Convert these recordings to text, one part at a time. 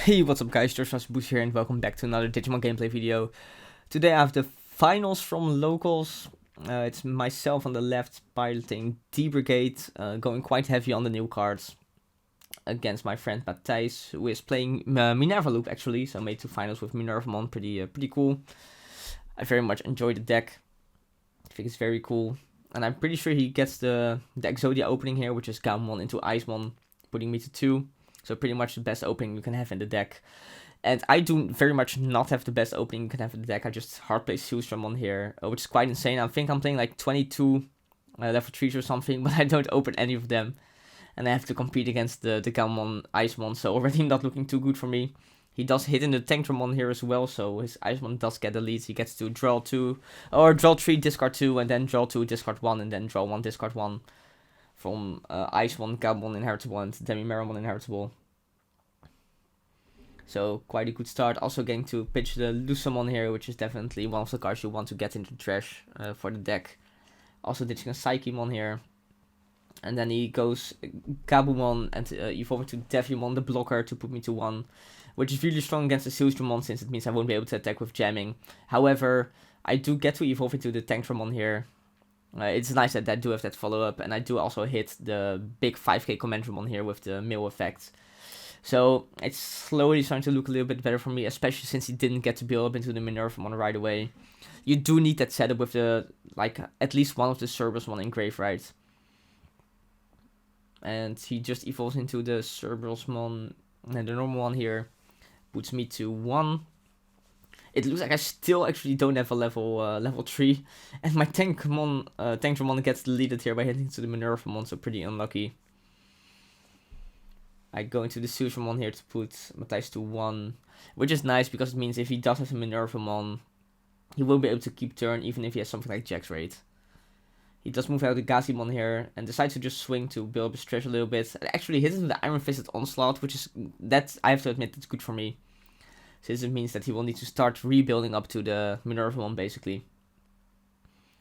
Hey, what's up guys, Joshua Boost here and welcome back to another Digimon gameplay video. Today I have the finals from locals. It's myself on the left piloting D-Brigade, going quite heavy on the new cards against my friend Mathijs, who is playing Minervaloop actually, so I made two finals with Minervamon, pretty cool. I very much enjoy the deck, I think it's very cool. And I'm pretty sure he gets the Exodia opening here, which is Gamon into Icemon, putting me to 2. So pretty much the best opening you can have in the deck. And I do very much not have the best opening you can have in the deck. I just hard play Minervamon here, which is quite insane. I think I'm playing like 22 level 3s or something, but I don't open any of them. And I have to compete against the Galmon Icemon, so already not looking too good for me. He does hit in the Tantramon here as well, so his Icemon does get the lead. He gets to draw 2, or draw 3, discard 2, and then draw 2, discard 1, and then draw 1, discard 1. From Icemon, Galmon Inheritable, and Minervamon Inheritable. So quite a good start. Also getting to pitch the Lucamon here, which is definitely one of the cards you want to get into trash for the deck. Also ditching a Psychemon here. And then he goes Gabumon and evolve to Devimon, the blocker, to put me to 1. Which is really strong against the Silstramon, since it means I won't be able to attack with jamming. However, I do get to evolve into the Tantramon here. It's nice that I do have that follow-up. And I do also hit the big 5k Commandramon here with the mill effect. So it's slowly starting to look a little bit better for me, especially since he didn't get to build up into the Minervamon right away. You do need that setup with the, like, at least one of the Cerberusmon in grave, right? And he just evolves into the Cerberusmon, and the normal one here puts me to 1. It looks like I still actually don't have a level 3, and my Tantramon gets deleted here by hitting to the Minervamon, so pretty unlucky. I go into the Silstramon here to put Mathijs to 1, which is nice because it means if he does have a Minervamon, he will be able to keep turn even if he has something like Jax Raid. He does move out the Gazimon here and decides to just swing to build up his trash a little bit. And actually hits him with the Iron Fisted Onslaught, which is, that I have to admit, that's good for me. Since it means that he will need to start rebuilding up to the Minervamon basically.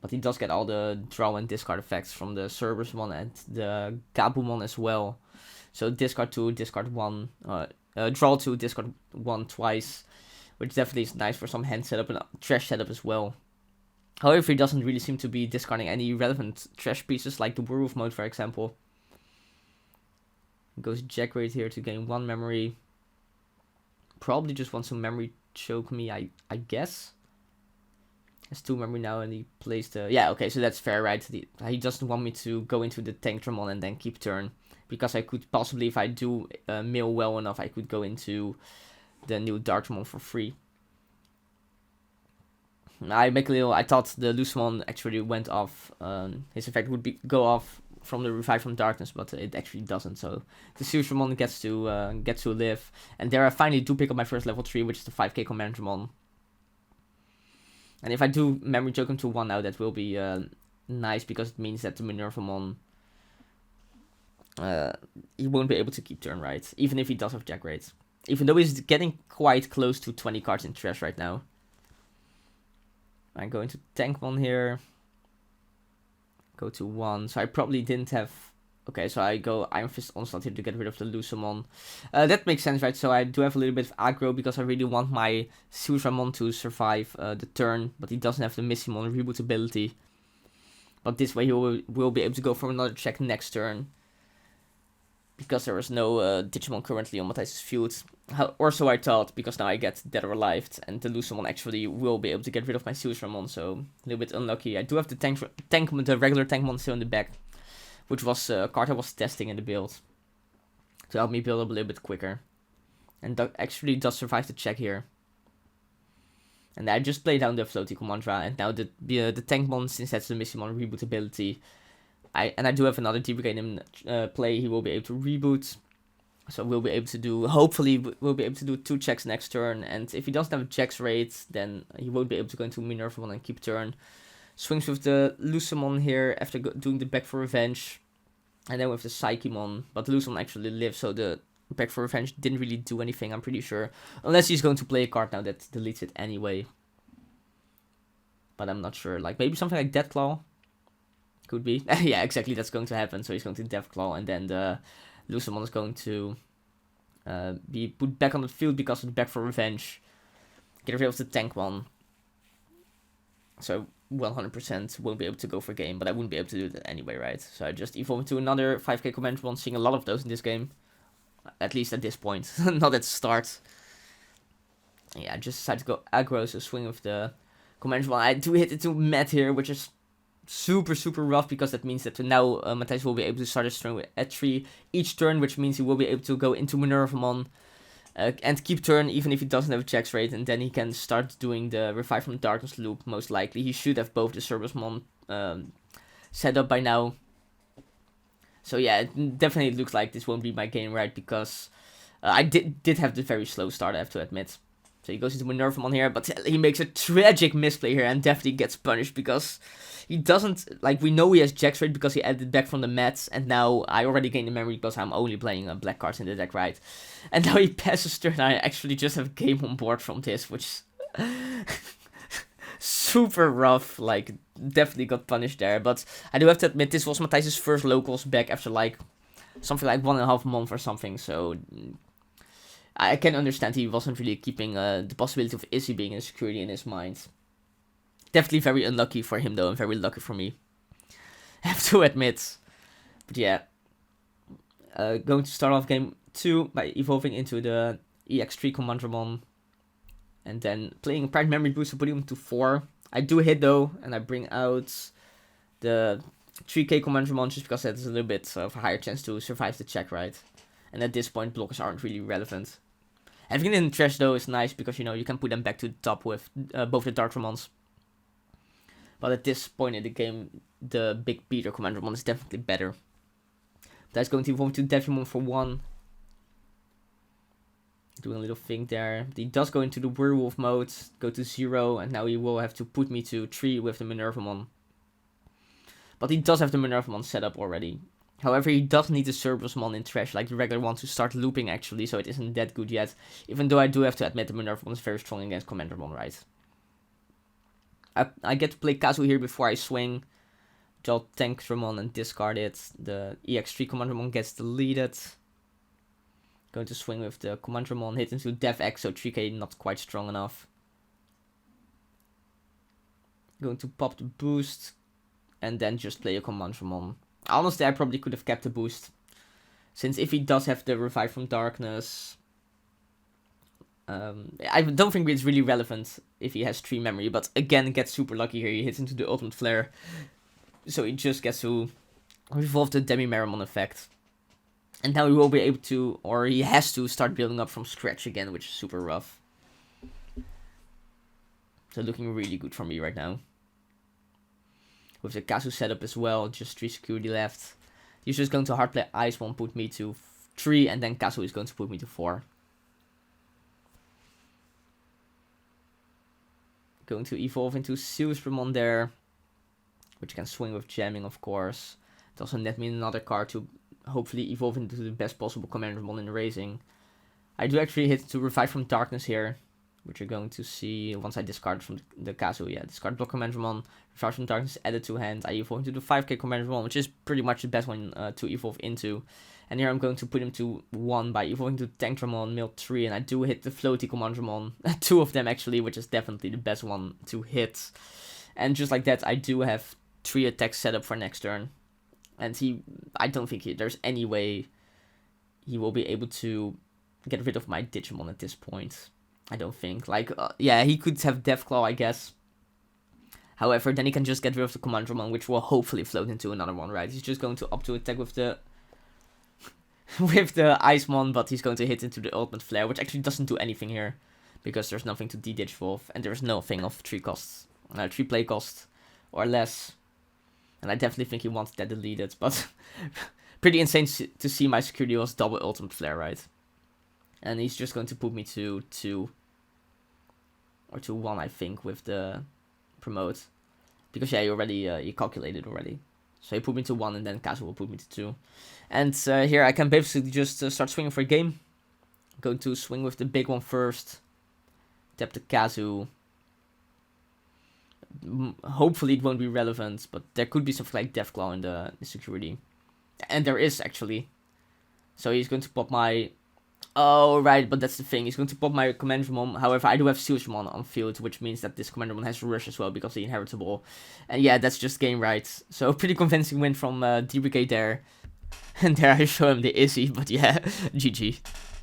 But he does get all the draw and discard effects from the Cerberusmon and the Gabumon as well. So discard 2, discard 1, draw 2, discard 1 twice, which definitely is nice for some hand setup and trash setup as well. However, he doesn't really seem to be discarding any relevant trash pieces, like the Werewolf mode, for example. Goes Jack Raid here to gain 1 memory. Probably just wants to memory choke me, I guess. Has 2 memory now, and he plays the... Yeah, okay, so that's fair, right? He doesn't want me to go into the Tantramon and then keep turn. Because I could possibly, if I do mill well enough, I could go into the new Darkmon for free. I thought the Lucamon actually went off. His effect would go off from the Revive from Darkness, but it actually doesn't. So the Silstramon gets to live, and there I finally do pick up my first level 3, which is the 5k Commandramon. And if I do memory choke him to 1 now, that will be nice, because it means that the Minervamon, he won't be able to keep turn, right? Even if he does have Jack Raid. Even though he's getting quite close to 20 cards in trash right now. I'm going to Tankmon here. Go to 1. So I probably didn't have... Okay, so I go Iron Fist Onslaught here to get rid of the Lucamon. That makes sense, right? So I do have a little bit of aggro because I really want my Silstramon to survive the turn. But he doesn't have the Missimon reboot ability. But this way he will be able to go for another check next turn. Because there is no Digimon currently on Mathijs' field. Or so I thought, because now I get Dead or Alive, and the Lucamon actually will be able to get rid of my Silstramon, so a little bit unlucky. I do have the regular Tankmon still in the back, which was a card I was testing in the build, to help me build up a little bit quicker. And that actually does survive the check here. And I just played down the Floaty Commandra, and now the Tankmon, since that's the Missimon reboot ability, I do have another D-Brigade in play. He will be able to reboot. So we'll be able to do, hopefully, we'll be able to do 2 checks next turn. And if he doesn't have a Jax Raid, then he won't be able to go into Minervamon and keep turn. Swings with the Lucamon here after doing the Back for Revenge. And then with the Psychemon. But the Lucamon actually lives, so the Back for Revenge didn't really do anything, I'm pretty sure. Unless he's going to play a card now that deletes it anyway. But I'm not sure. Like, maybe something like Deathclaw. Could be. Yeah, exactly, that's going to happen. So he's going to Deathclaw, and then the Lucamon is going to be put back on the field because of the back for revenge. Get rid of the tank one. So 100% won't be able to go for game, but I wouldn't be able to do that anyway, right? So I just evolve into another 5k Minervamon, seeing a lot of those in this game. At least at this point, not at the start. Yeah, I just decided to go aggro, so swing with the Minervamon. I do hit into Math here, which is super rough, because that means that now Mathijs will be able to start his turn at 3 each turn, which means he will be able to go into Minervamon and keep turn even if he doesn't have a Jax rate, and then he can start doing the Revive from Darkness loop, most likely. He should have both the Servicemon set up by now. So yeah, it definitely looks like this won't be my game, right, because I did have the very slow start, I have to admit. So he goes into Minervamon here, but he makes a tragic misplay here and definitely gets punished, because he doesn't, like, we know he has Jax rate because he added back from the mats, and now I already gained the memory because I'm only playing black cards in the deck, right? And now he passes turn, I actually just have game on board from this, which super rough, like, definitely got punished there. But I do have to admit, this was Mathijs' first locals back after, like, something like 1.5 months or something, so I can understand he wasn't really keeping the possibility of Izzy being in security in his mind. Definitely very unlucky for him, though, and very lucky for me, I have to admit. But yeah, going to start off game 2 by evolving into the EX3 Minervamon, and then playing a Pride Memory Booster, putting him to 4. I do hit, though, and I bring out the 3k Minervamon just because that is a little bit of a higher chance to survive the check, right? And at this point, blockers aren't really relevant. Having it in trash, though, is nice because, you know, you can put them back to the top with both the Darkramons. But at this point in the game, the big beater Minervamon is definitely better. That's going to evolve to Devimon for 1. Doing a little thing there. He does go into the werewolf mode, go to 0, and now he will have to put me to 3 with the Minervamon. But he does have the Minervamon set up already. However, he does need the Servicemon in trash, like the regular one, to start looping actually, so it isn't that good yet. Even though I do have to admit the Minervamon is very strong against Commandramon, right? I get to play Kazu here before I swing. Draw Tankramon and discard it. The EX3 Commandramon gets deleted. Going to swing with the Commandramon, hit into Dev X, so 3k not quite strong enough. Going to pop the boost, and then just play a Commandramon. Honestly, I probably could have kept the boost, since if he does have the Revive from Darkness, I don't think it's really relevant if he has 3 memory, but again, gets super lucky here. He hits into the Ultimate Flare, so he just gets to revolve the Demi-Meramon effect. And now he will be able to, or he has to, start building up from scratch again, which is super rough. So looking really good for me right now. With the Kazu setup as well, just 3 security left. He's just going to hard play Ice One, put me to 3, and then Kazu is going to put me to 4. Going to evolve into Silvermon there, which can swing with jamming, of course. It also net me another card to hopefully evolve into the best possible Commandramon in raising. I do actually hit to Revive from Darkness here, which you're going to see once I discard from the Kazu. Yeah, discard block Commandramon, Revive from Darkness added to hand. I evolve into the 5k Commandramon, which is pretty much the best one to evolve into. And here I'm going to put him to 1 by evolving to Tankramon, mill 3, and I do hit the floaty Commandramon. 2 of them actually, which is definitely the best one to hit. And just like that, I do have 3 attacks set up for next turn. And I don't think there's any way he will be able to get rid of my Digimon at this point. I don't think. Like, yeah, he could have Deathclaw, I guess. However, then he can just get rid of the Commandramon, which will hopefully float into another one, right? He's just going to opt to attack with the with the Icemon, but he's going to hit into the Ultimate Flare, which actually doesn't do anything here, because there's nothing to de-digivolve, and there's nothing of 3 play cost or less. And I definitely think he wants that deleted, but pretty insane to see my security was double Ultimate Flare, right? And he's just going to put me to 2 or to 1, I think, with the promote, because yeah, he calculated already. So he put me to 1, and then Kazu will put me to 2. And here I can basically just start swinging for a game. Going to swing with the big one first. Tap the Kazu. Hopefully it won't be relevant, but there could be something like Deathclaw in the security. And there is, actually. So he's going to pop my Oh, right, but that's the thing. He's going to pop my Minervamon. However, I do have Sealsmon on field, which means that this Minervamon has Rush as well because of the Inheritable. And yeah, that's just game right. So pretty convincing win from D-Brigade there. And there I show him the Izzy, but yeah, GG.